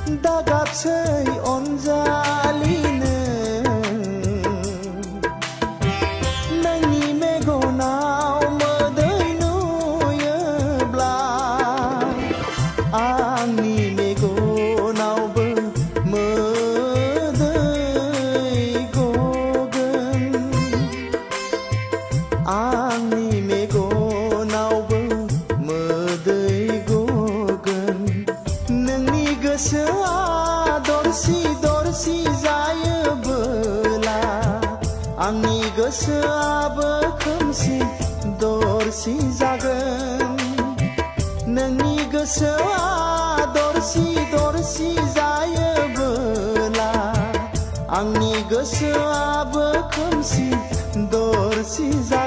दागाबसै अनजालिनो नोंनि मेगनाव मोदै नुयोब्ला आंनि मेगनावबो मोदै गगोन आंनि मेगनावबो मोदै गगोन नोंनि गोसोआ दरसि दरसि जायोबोला आंनि गोसोआबो खोमसि दरसि जागोन नोंनि गोसोआ दरसि दरसि जायोबोला आंनि गोसोआबो खोमसि दरसि जागोन